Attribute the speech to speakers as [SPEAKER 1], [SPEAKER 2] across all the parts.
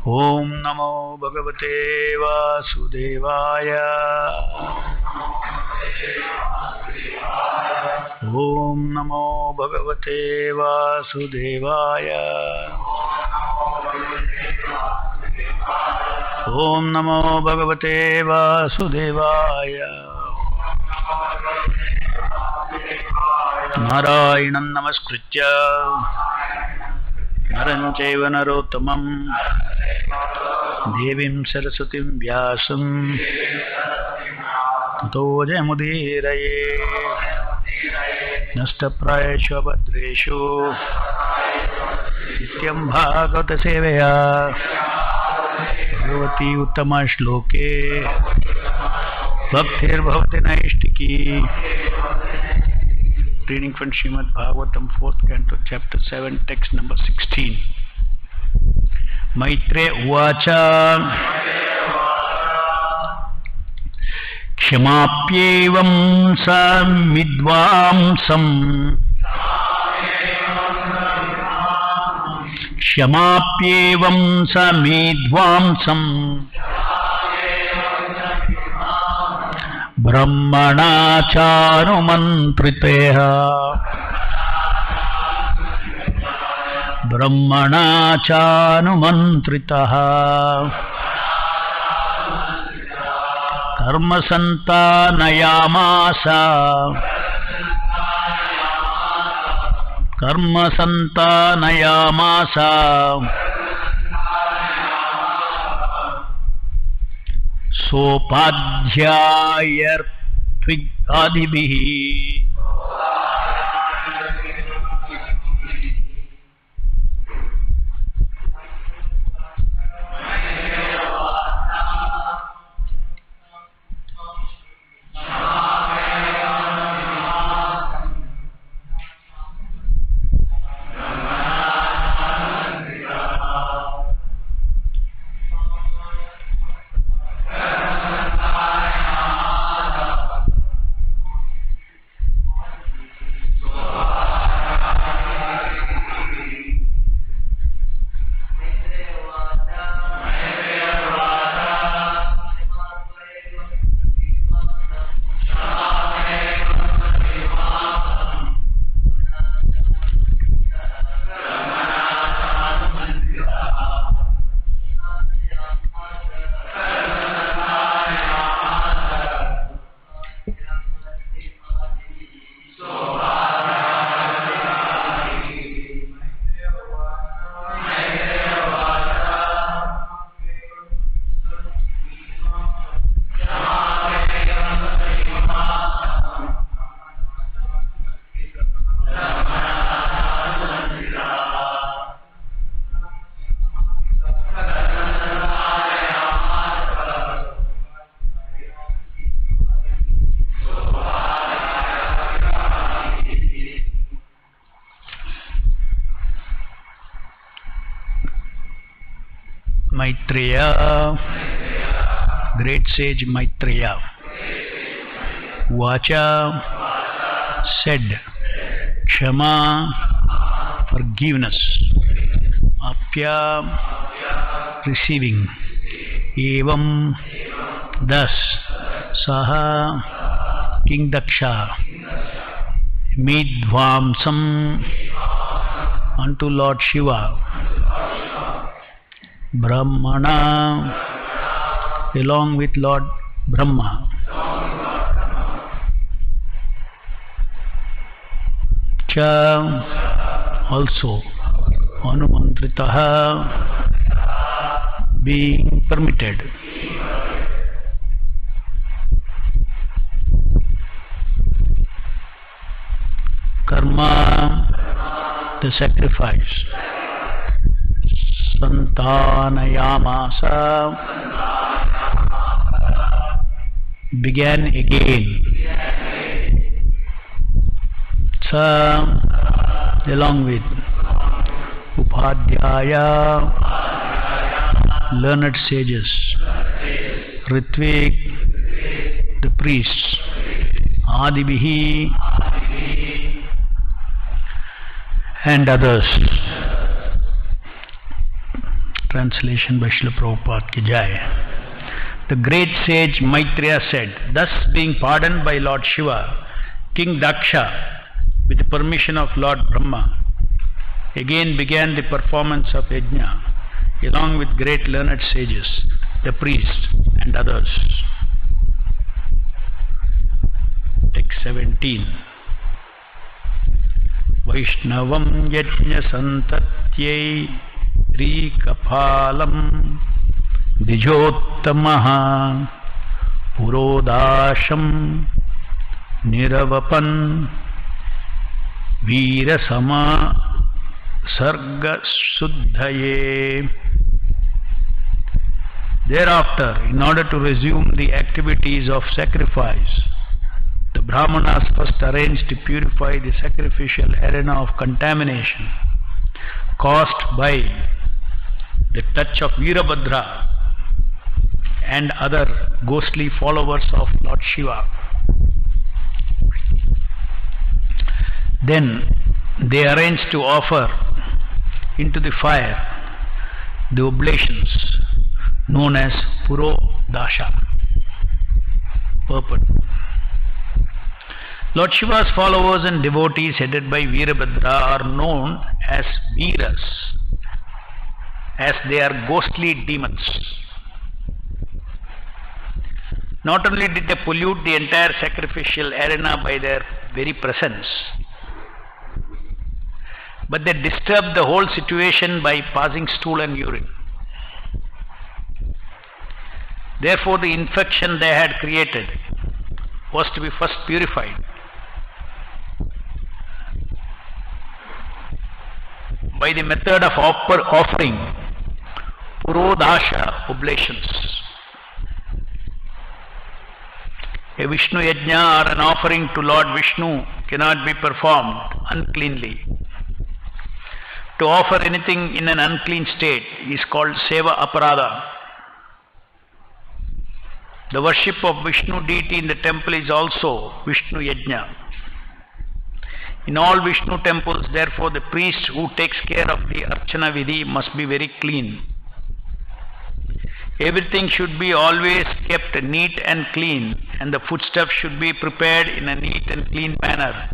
[SPEAKER 1] Om Namo Bhagavate Vasudevaya. Om Namo Bhagavate Vasudevaya. Om Namo Bhagavate Vasudevaya. Narayanam Namaskritya Naram Chaiva Narottamam Devim Sarasatim Vyasam Tato Jayamudiraye Nastaprayeshu Bhadreshu Nityam Bhagavata Sevaya Bhagavati Uttama Shloke Bhaktir Bhavati Naishtiki. Reading from Srimad-Bhagavatam, 4th Canto, Chapter 7, Text number 16. Maitre Uvacha Kshemapyevam samidvamsam Kshemapyevam samidvamsam Brahmana chanumantriteha Brahmana chanumantritaha Karma santanayamasa Karma santanayamasa Sopadhyayartvigadibihi. Maitreya, great sage Maitreya, Vacha, said, Kshama, forgiveness, Apya, receiving, Evam, thus, Saha, King Daksha, Midvamsam, unto Lord Shiva, Brahmana, along with Lord Brahma, Cha, also, Anumantritaha, being permitted. Karma, the sacrifice. Santanayamasa, began again. Sa, along with Upadhyaya, learned sages. Ritvik, the priests. Adibihi, and others. Translation by Srila Prabhupada ki Jai. The great sage Maitreya said, thus being pardoned by Lord Shiva, King Daksha, with the permission of Lord Brahma, again began the performance of yajna, along with great learned sages, the priests and others. Text 17. Vaishnavam yajna santatyai rikapalam dijottamaha purodasham niravapan virasama sarga suddhaye. Thereafter, in order to resume the activities of sacrifice, the Brahmanas first arranged to purify the sacrificial arena of contamination caused by the touch of Virabhadra and other ghostly followers of Lord Shiva. Then they arranged to offer into the fire the oblations known as Puro Dasha, purport. Lord Shiva's followers and devotees headed by Virabhadra are known as Veeras, as they are ghostly demons. Not only did they pollute the entire sacrificial arena by their very presence, but they disturbed the whole situation by passing stool and urine. Therefore, the infection they had created was to be first purified by the method of offering Purodasha oblations. A Vishnu Yajna or an offering to Lord Vishnu cannot be performed uncleanly. To offer anything in an unclean state is called Seva Aparada. The worship of Vishnu deity in the temple is also Vishnu Yajna. In all Vishnu temples, therefore, the priest who takes care of the Archana Vidhi must be very clean. Everything should be always kept neat and clean, and the foodstuff should be prepared in a neat and clean manner.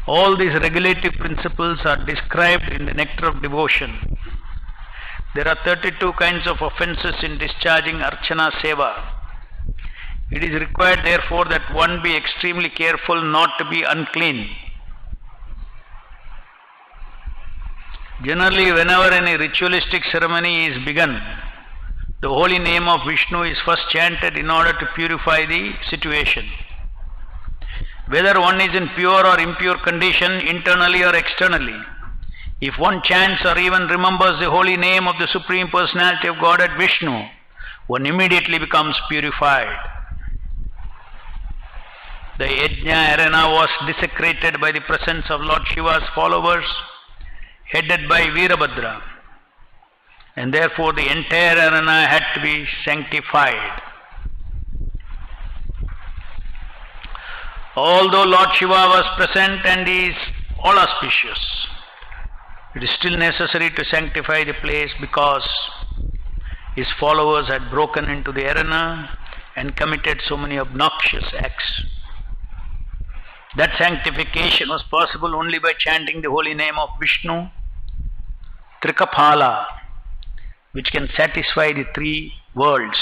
[SPEAKER 1] All these regulative principles are described in the Nectar of Devotion. There are 32 kinds of offences in discharging Archana Seva. It is required therefore that one be extremely careful not to be unclean. Generally, whenever any ritualistic ceremony is begun, the holy name of Vishnu is first chanted in order to purify the situation. Whether one is in pure or impure condition, internally or externally, if one chants or even remembers the holy name of the Supreme Personality of Godhead Vishnu, one immediately becomes purified. The Yajna arena was desecrated by the presence of Lord Shiva's followers, headed by Virabhadra, and therefore the entire arena had to be sanctified. Although Lord Shiva was present and is all auspicious, it is still necessary to sanctify the place because his followers had broken into the arena and committed so many obnoxious acts. That sanctification was possible only by chanting the holy name of Vishnu, Trikapala, which can satisfy the three worlds.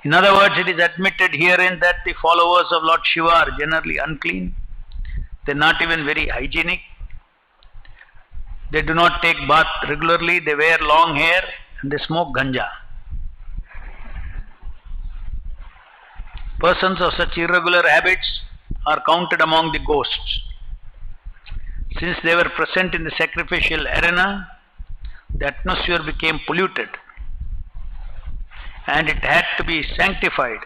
[SPEAKER 1] In other words, it is admitted herein that the followers of Lord Shiva are generally unclean. They are not even very hygienic. They do not take bath regularly, they wear long hair and they smoke ganja. Persons of such irregular habits are counted among the ghosts. Since they were present in the sacrificial arena, the atmosphere became polluted and it had to be sanctified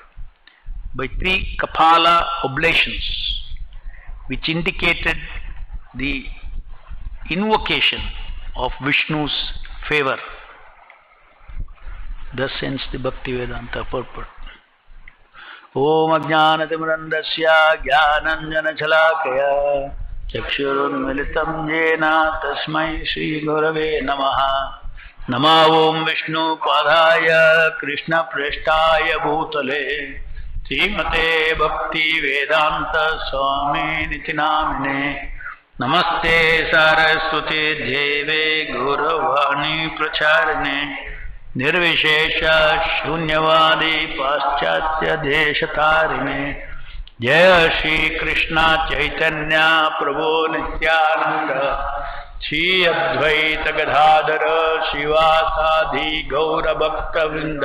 [SPEAKER 1] by 3 Kapala oblations, which indicated the invocation of Vishnu's favor. Thus ends the Bhaktivedanta purport. Om Ajnanatimrandasya Jnananjana Chalakaya चक्षुरुन्मिलितं येन तस्मै श्रीगुरवे नमः। नमो ओं विष्णुपादाय कृष्णप्रेष्ठाय भूतले श्रीमते भक्तिवेदांत स्वामिनिति नामिने। नमस्ते सरस्वती देवे गौरवाणी प्रचारिणे निर्विशेष शून्यवादी पाश्चात्य देशतारिणे। जय श्री कृष्ण चैतन्य प्रभु नित्यानंद श्री अद्वैत गदाधर शिवासादि गौर भक्तवृंद।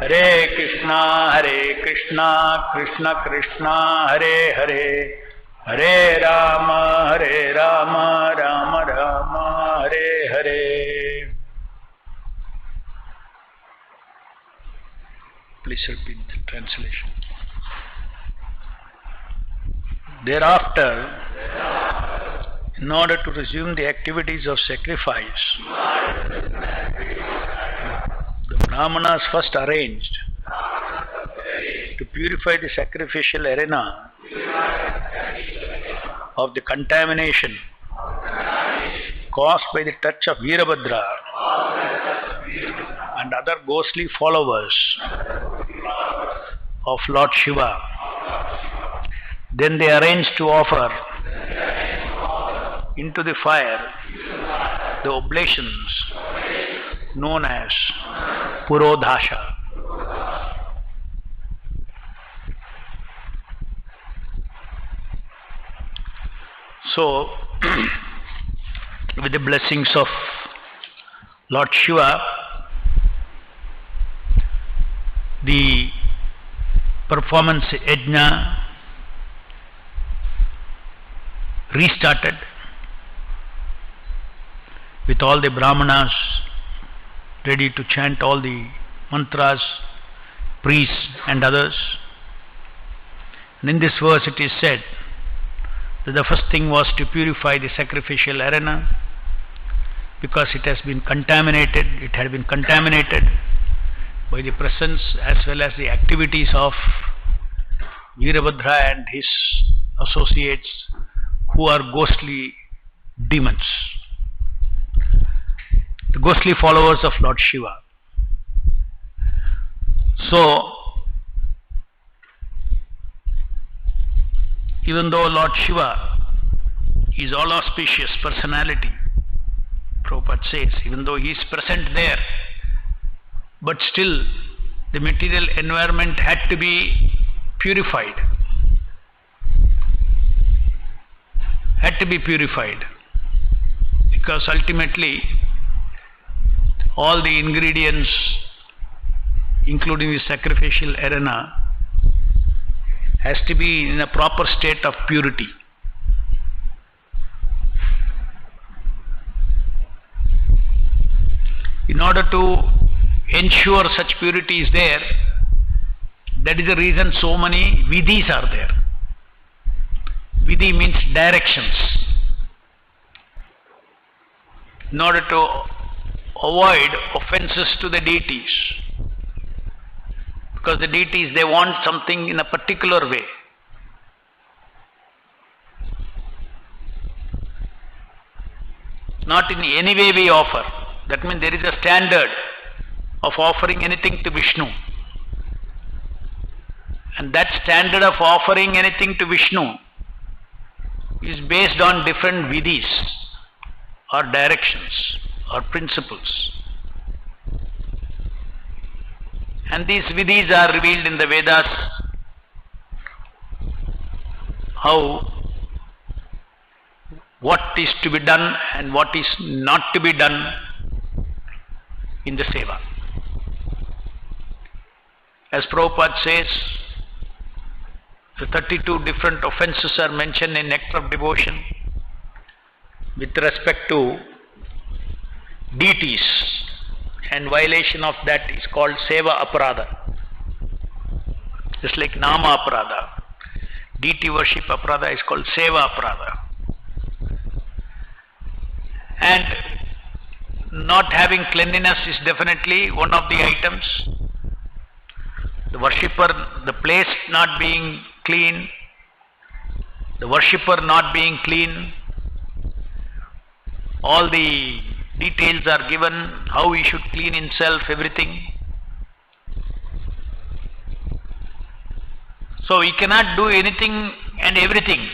[SPEAKER 1] हरे कृष्णा कृष्ण कृष्ण हरे हरे, हरे Ram Ram Ram Hare Hare. Please repeat the translation. Thereafter, in order to resume the activities of sacrifice, the Brahmanas first arranged to purify the sacrificial arena of the contamination caused by the touch of Veerabhadra and other ghostly followers of Lord Shiva. Then they arranged to offer into the fire the oblations known as Purodhasha. So, with the blessings of Lord Shiva, the performance yajna restarted with all the Brahmanas ready to chant all the mantras, priests and others. And in this verse it is said that the first thing was to purify the sacrificial arena because it has been contaminated, it had been contaminated by the presence as well as the activities of Veerabhadra and his associates who are ghostly demons, the ghostly followers of Lord Shiva. So, even though Lord Shiva is all auspicious personality, Prabhupada says, even though he is present there, but still the material environment had to be purified. Had to be purified because ultimately all the ingredients, including the sacrificial arena, has to be in a proper state of purity. In order to ensure such purity is there, that is the reason so many vidhis are there. Vidhi means directions. In order to avoid offenses to the deities, because the deities, they want something in a particular way. Not in any way we offer. That means there is a standard of offering anything to Vishnu. And that standard of offering anything to Vishnu is based on different vidhis or directions or principles. And these vidhis are revealed in the Vedas, how, what is to be done and what is not to be done in the seva. As Prabhupada says, the 32 different offences are mentioned in Nectar of Devotion with respect to deities, and violation of that is called seva aparadha. Just like nama aparadha, deity worship aparadha is called seva aparadha. And not having cleanliness is definitely one of the items. The worshipper, the place not being clean, the worshipper not being clean. All the details are given, how he should clean himself, everything. So we cannot do anything and everything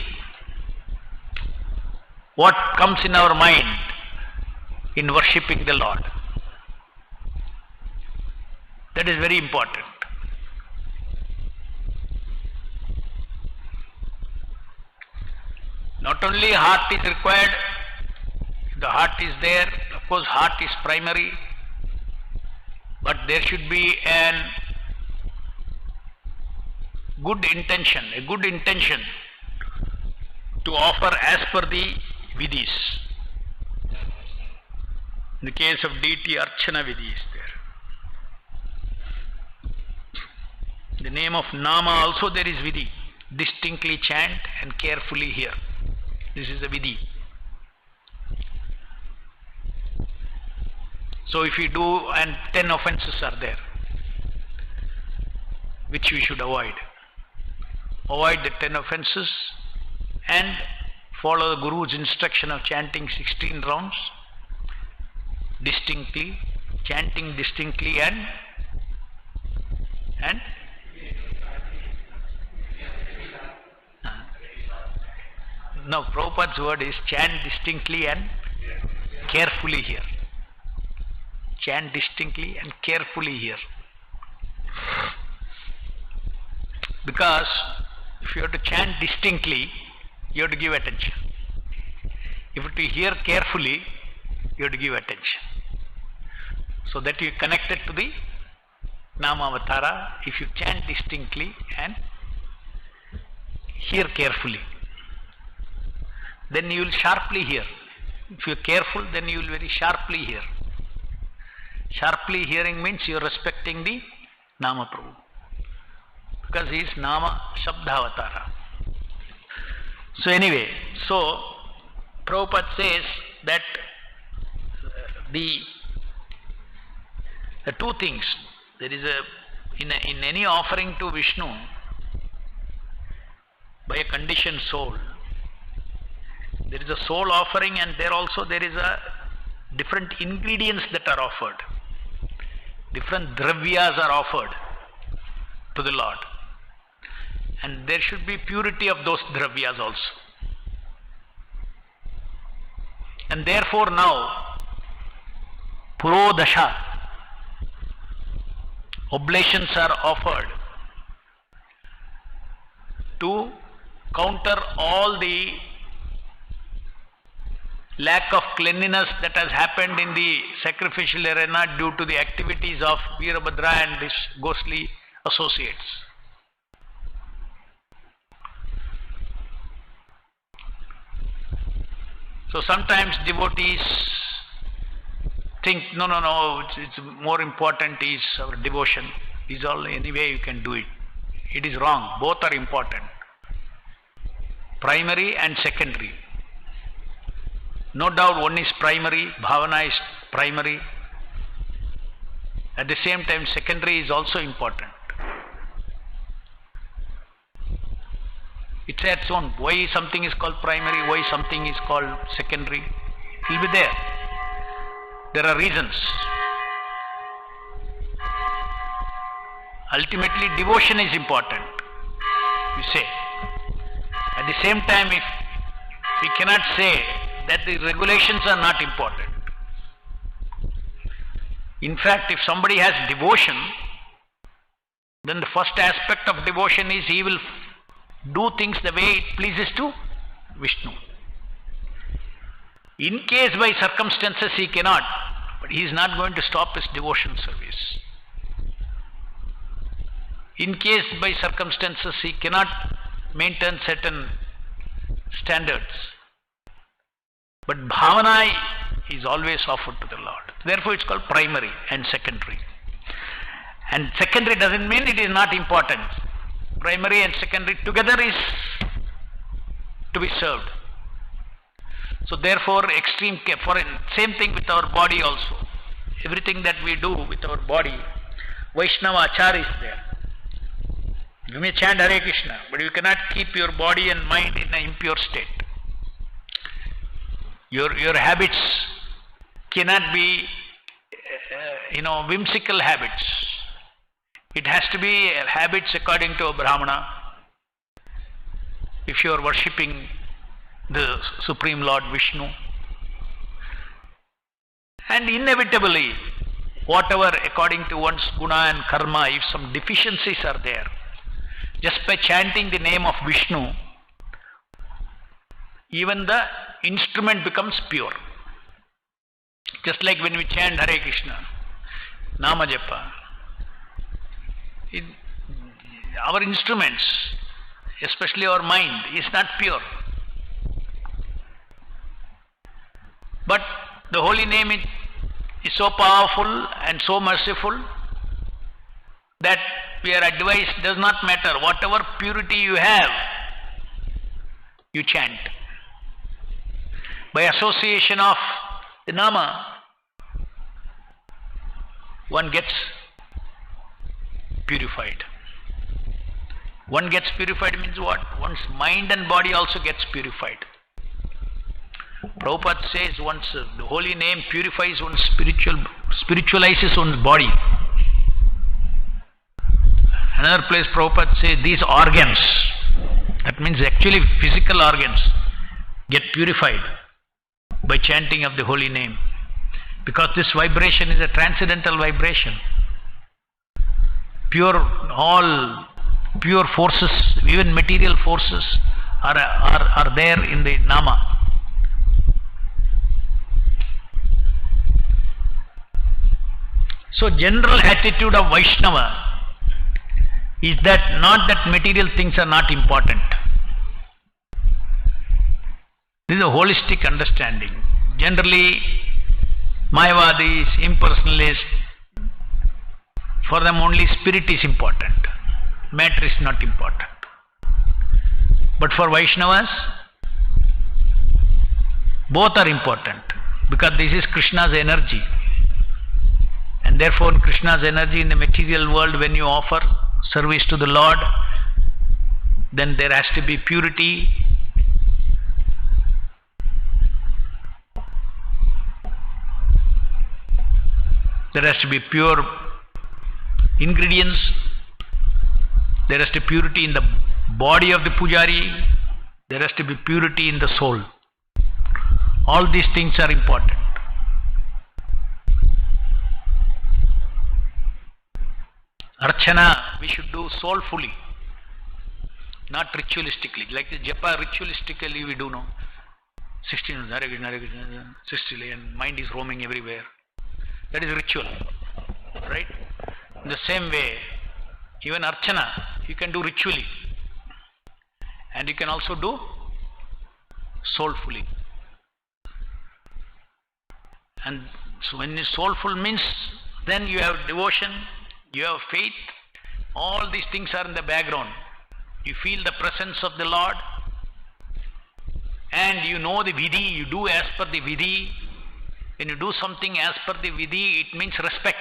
[SPEAKER 1] what comes in our mind in worshipping the Lord. That is very important. Not only heart is required, the heart is there, of course heart is primary, but there should be a good intention to offer as per the vidhis. In the case of deity, Archana vidhi is there. In the name of Nama also there is vidhi. Distinctly chant and carefully hear. This is the vidhi. So if we do, and 10 offenses are there, which we should avoid. Avoid the 10 offenses and follow the Guru's instruction of chanting 16 rounds distinctly, chanting distinctly and no, Prabhupada's word is chant distinctly and carefully hear. Chant distinctly and carefully hear. Because if you have to chant distinctly, you have to give attention. If you have to hear carefully, you have to give attention. So that you connect it to the Namavatara. If you chant distinctly and hear carefully, then you will sharply hear. If you are careful, then you will very sharply hear. Sharply hearing means you are respecting the Nama Prabhu, because he is Nama Shabdavatara. So anyway, so Prabhupada says that the two things, there is in any offering to Vishnu by a conditioned soul, there is a soul offering, and there also there is a different ingredients that are offered. Different dravyas are offered to the Lord, and there should be purity of those dravyas also. And therefore now Purodasha oblations are offered to counter all the lack of cleanliness that has happened in the sacrificial arena due to the activities of Veerabhadra and his ghostly associates. So sometimes devotees think, no, it's more important is our devotion. Is all anyway you can do it. It is wrong. Both are important. Primary and secondary. No doubt one is primary, bhavana is primary. At the same time, secondary is also important. It's its own. Why something is called primary, why something is called secondary, it will be there. There are reasons. Ultimately, devotion is important, we say. At the same time, if we cannot say that the regulations are not important. In fact, if somebody has devotion, then the first aspect of devotion is he will do things the way it pleases to Vishnu. In case by circumstances he cannot, but he is not going to stop his devotion service. In case by circumstances he cannot maintain certain standards, but bhavana is always offered to the Lord. Therefore it's called primary and secondary. And secondary doesn't mean it is not important. Primary and secondary together is to be served. So therefore extreme care. Same thing with our body also. Everything that we do with our body, Vaishnava achar is there. You may chant Hare Krishna, but you cannot keep your body and mind in an impure state. Your habits cannot be, whimsical habits. It has to be habits according to a Brahmana. If you are worshipping the Supreme Lord Vishnu, and inevitably, whatever according to one's guna and karma, if some deficiencies are there, just by chanting the name of Vishnu, even the instrument becomes pure. Just like when we chant Hare Krishna, Nama Japa, our instruments, especially our mind, is not pure. But the holy name is so powerful and so merciful that we are advised, does not matter, whatever purity you have, you chant. By association of the Nama, one gets purified. One gets purified means what? One's mind and body also gets purified. Prabhupada says once the holy name purifies one's spiritualizes one's body. Another place Prabhupada says these organs, that means actually physical organs, get purified by chanting of the holy name. Because this vibration is a transcendental vibration. All pure forces, even material forces are there in the Nama. So general attitude of Vaishnava is that not that material things are not important. This is a holistic understanding. Generally, Mayavadis, impersonalists, for them only spirit is important. Matter is not important. But for Vaishnavas, both are important, because this is Krishna's energy. And therefore Krishna's energy in the material world, when you offer service to the Lord, then there has to be purity. There has to be pure ingredients. There has to be purity in the body of the pujari. There has to be purity in the soul. All these things are important. Archana we should do soulfully, not ritualistically. Like the japa, ritualistically we do no. 16 Hare Krishna, Hare Krishna, 60 and mind is roaming everywhere. That is ritual, right? In the same way, even Archana you can do ritually, and you can also do soulfully. And so when it's soulful means, then you have devotion, you have faith, all these things are in the background. You feel the presence of the Lord, and you know the vidhi, you do as per the vidhi. When you do something as per the vidhi, it means respect.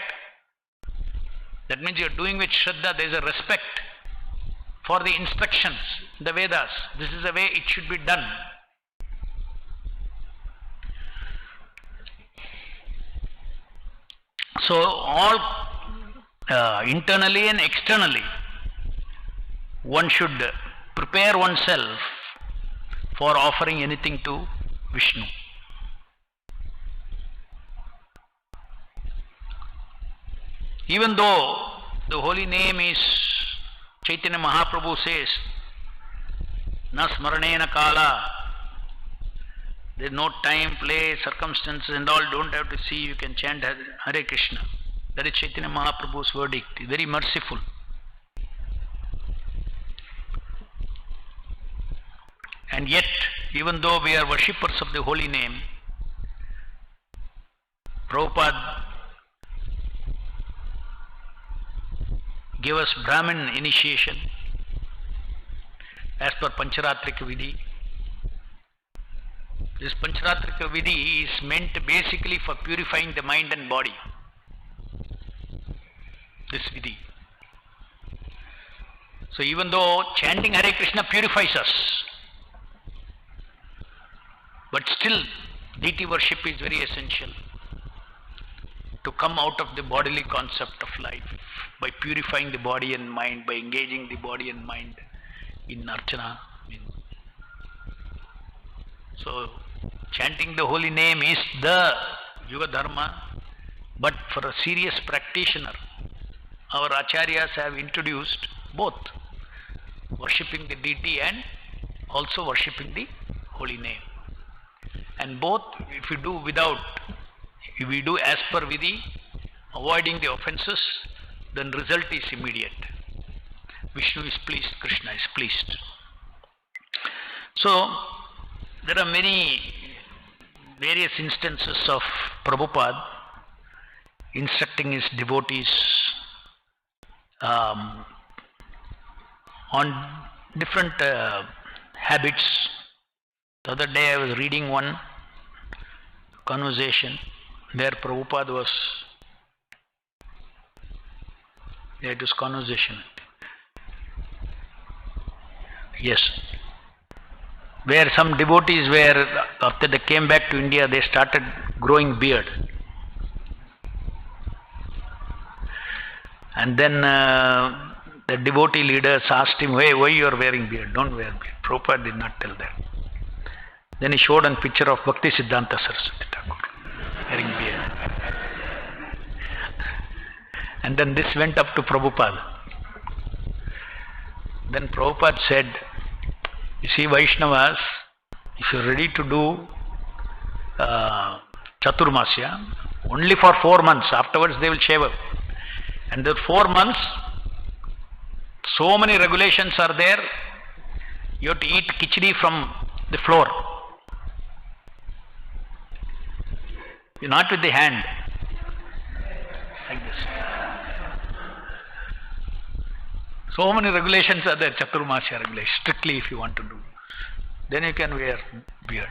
[SPEAKER 1] That means you are doing with Shraddha, there is a respect for the instructions, the Vedas. This is the way it should be done. So all internally and externally, one should prepare oneself for offering anything to Vishnu. Even though the holy name is, Chaitanya Mahaprabhu says, na smaranena kala, there is no time, place, circumstances and all, don't have to see, you can chant Hare Krishna. That is Chaitanya Mahaprabhu's verdict, very merciful. And yet, even though we are worshippers of the holy name, Prabhupada gave us Brahmin initiation as per Pancharatrika Vidhi. This Pancharatrika Vidhi is meant basically for purifying the mind and body. This Vidhi. So even though chanting Hare Krishna purifies us, but still deity worship is very essential to come out of the bodily concept of life by purifying the body and mind, by engaging the body and mind in archana. So chanting the holy name is the Yuga Dharma, but for a serious practitioner, our acharyas have introduced both worshipping the deity and also worshipping the holy name. And both, if we do without, if we do as per vidhi, avoiding the offences, then result is immediate. Vishnu is pleased, Krishna is pleased. So there are many various instances of Prabhupada instructing his devotees on different habits. The other day I was reading one conversation where Prabhupada was, it was conversation, yes, where some devotees were, after they came back to India, they started growing beard. And then the devotee leaders asked him, why you are wearing beard? Don't wear beard. Prabhupada did not tell that. Then he showed a picture of Bhaktivedanta Saraswati Thakur wearing beard. And then this went up to Prabhupada. Then Prabhupada said, you see, Vaishnavas, if you are ready to do Chaturmasya, only for 4 months, afterwards they will shave up. And the 4 months, so many regulations are there. You have to eat khichdi from the floor. Not with the hand. Like this. So many regulations are there, Chaturmasya regulations, strictly if you want to do. Then you can wear beard.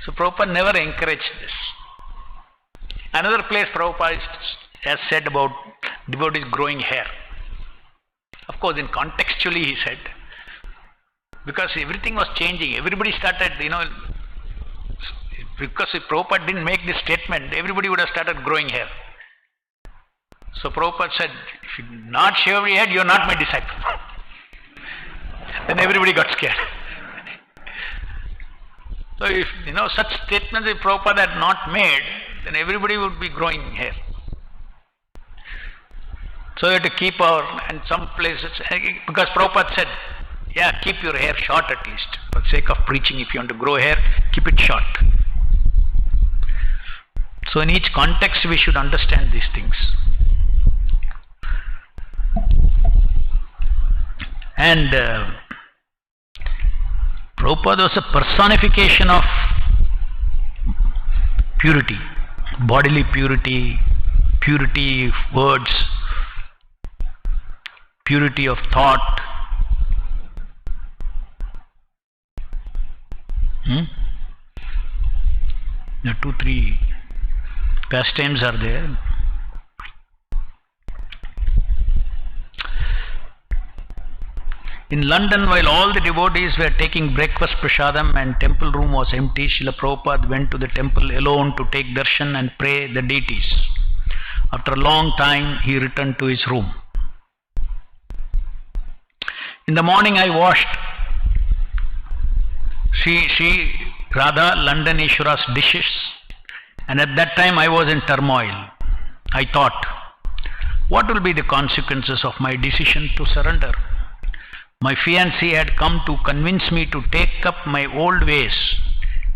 [SPEAKER 1] So Prabhupada never encouraged this. Another place Prabhupada has said about devotees growing hair. Of course, in contextually he said, because everything was changing, everybody started, because if Prabhupada didn't make this statement, everybody would have started growing hair. So Prabhupada said, if you not shave your head, you are not my disciple. Then everybody got scared. So if such statements if Prabhupada had not made, then everybody would be growing hair. So you have to keep and some places, because Prabhupada said, yeah, keep your hair short at least. For the sake of preaching, if you want to grow hair, keep it short. So in each context we should understand these things. And Prabhupada was a personification of purity, bodily purity, purity of words, purity of thought. There are 2-3 pastimes are there. In London, while all the devotees were taking breakfast prasadam and temple room was empty, Srila Prabhupada went to the temple alone to take darshan and pray the deities. After a long time, he returned to his room. In the morning, I washed Sri Radha Londoneshwara's dishes, and at that time I was in turmoil. I thought, what will be the consequences of my decision to surrender? My fiancée had come to convince me to take up my old ways,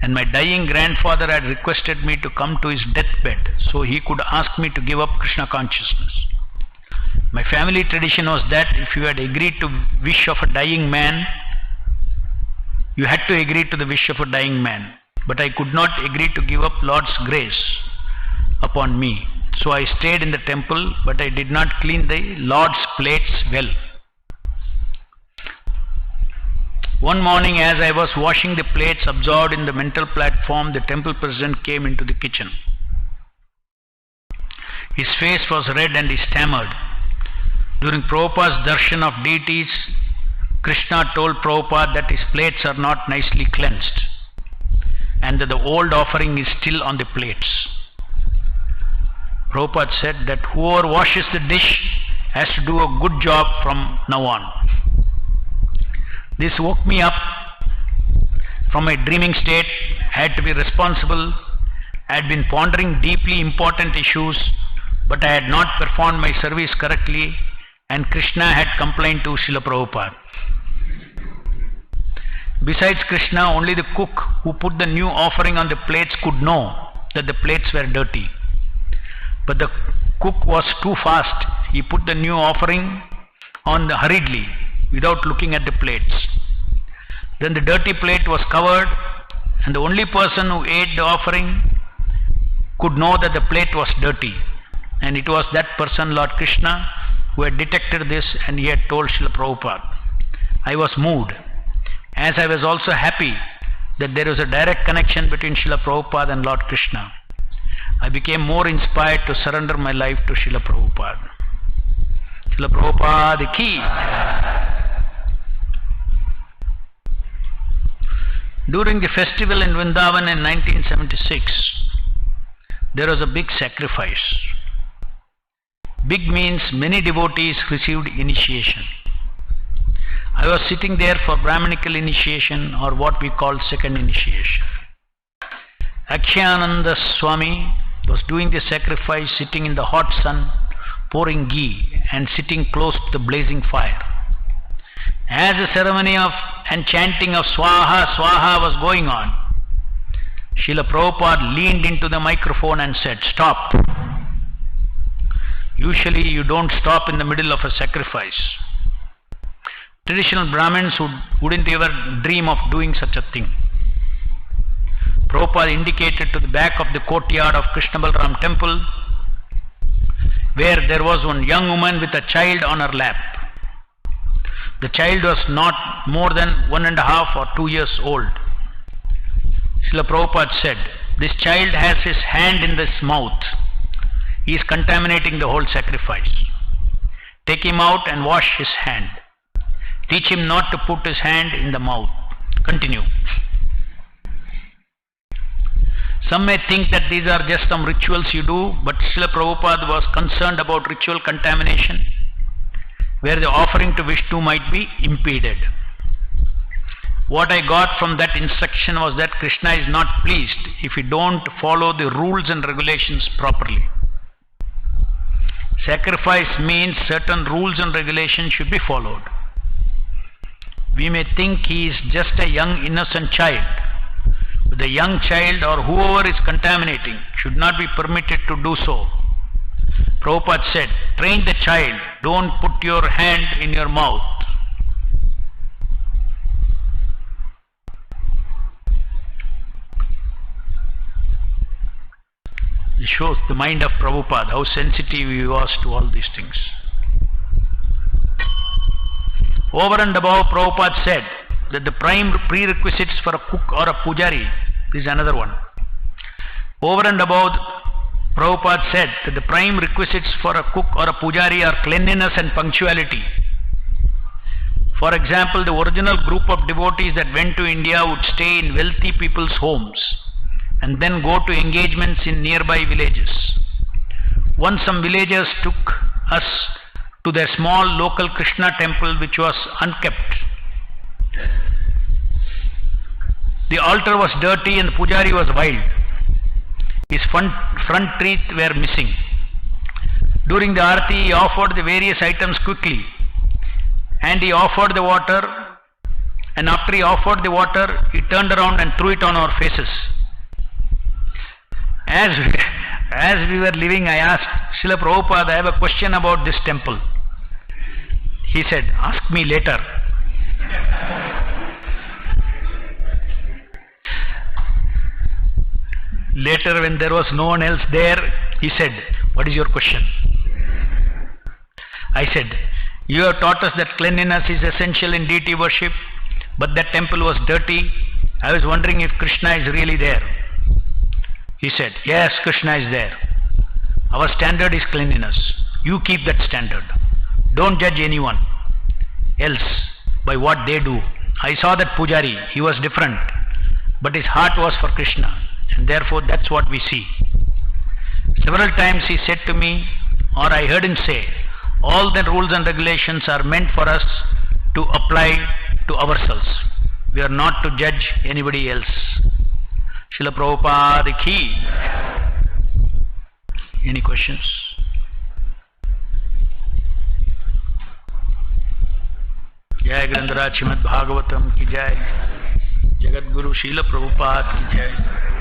[SPEAKER 1] and my dying grandfather had requested me to come to his deathbed so he could ask me to give up Krishna consciousness. My family tradition was that if you had agreed to wish of a dying man, you had to agree to the wish of a dying man. But I could not agree to give up Lord's grace upon me. So I stayed in the temple, but I did not clean the Lord's plates well. One morning, as I was washing the plates absorbed in the mental platform, the temple president came into the kitchen. His face was red and he stammered. During Prabhupada's darshan of deities, Krishna told Prabhupada that his plates are not nicely cleansed and that the old offering is still on the plates. Prabhupada said that whoever washes the dish has to do a good job from now on. This woke me up from my dreaming state. I had to be responsible. I had been pondering deeply important issues, but I had not performed my service correctly, and Krishna had complained to Srila Prabhupada. Besides Krishna, only the cook who put the new offering on the plates could know that the plates were dirty. But the cook was too fast. He put the new offering on hurriedly without looking at the plates. Then the dirty plate was covered, and the only person who ate the offering could know that the plate was dirty. And it was that person, Lord Krishna, who had detected this, and he had told Srila Prabhupada. I was moved, as I was also happy that there was a direct connection between Srila Prabhupada and Lord Krishna. I became more inspired to surrender my life to Srila Prabhupada. Srila Prabhupada ki. During the festival in Vrindavan in 1976, there was a big sacrifice. Big means many devotees received initiation. I was sitting there for Brahminical initiation, or what we call second initiation. Akshayananda Swami was doing the sacrifice sitting in the hot sun, pouring ghee and sitting close to the blazing fire. As the ceremony of and chanting of Swaha, Swaha was going on, Srila Prabhupada leaned into the microphone and said, "Stop." Usually you don't stop in the middle of a sacrifice. Traditional Brahmins wouldn't ever dream of doing such a thing. Prabhupada indicated to the back of the courtyard of Krishna Balaram temple, where there was one young woman with a child on her lap. The child was not more than 1.5 or 2 years old. Srila Prabhupada said, "This child has his hand in his mouth. He is contaminating the whole sacrifice. Take him out and wash his hand. Teach him not to put his hand in the mouth. Continue." Some may think that these are just some rituals you do, but Srila Prabhupada was concerned about ritual contamination, where the offering to Vishnu might be impeded. What I got from that instruction was that Krishna is not pleased if we don't follow the rules and regulations properly. Sacrifice means certain rules and regulations should be followed. We may think he is just a young innocent child, but the young child or whoever is contaminating should not be permitted to do so. Prabhupada said, "Train the child, don't put your hand in your mouth." It shows the mind of Prabhupada, how sensitive he was to all these things. Over and above, Prabhupada said that the prime prerequisites for a cook or a pujari, this is another one. Over and above, Prabhupada said that the prime requisites for a cook or a pujari are cleanliness and punctuality. For example, the original group of devotees that went to India would stay in wealthy people's homes and then go to engagements in nearby villages. Once some villagers took us to their small local Krishna temple which was unkept. The altar was dirty and the pujari was wild. His front teeth were missing. During the arati, he offered the various items quickly, and he offered the water, and after he offered the water, he turned around and threw it on our faces. As we were leaving, I asked Srila Prabhupada, "I have a question about this temple." He said, "Ask me later." Later, when there was no one else there, he said, "What is your question?" I said, "You have taught us that cleanliness is essential in deity worship, but that temple was dirty. I was wondering if Krishna is really there." He said, "Yes, Krishna is there." Our standard is cleanliness. You keep that standard. Don't judge anyone else by what they do. I saw that Pujari, he was different, but his heart was for Krishna, and therefore that's what we see. Several times he said to me, or I heard him say, all the rules and regulations are meant for us to apply to ourselves. We are not to judge anybody else. Srila Prabhupada ki. Any questions? Jai Grandharaj Srimad-Bhagavatam ki jai. Jagat Guru Srila Prabhupada ki jai.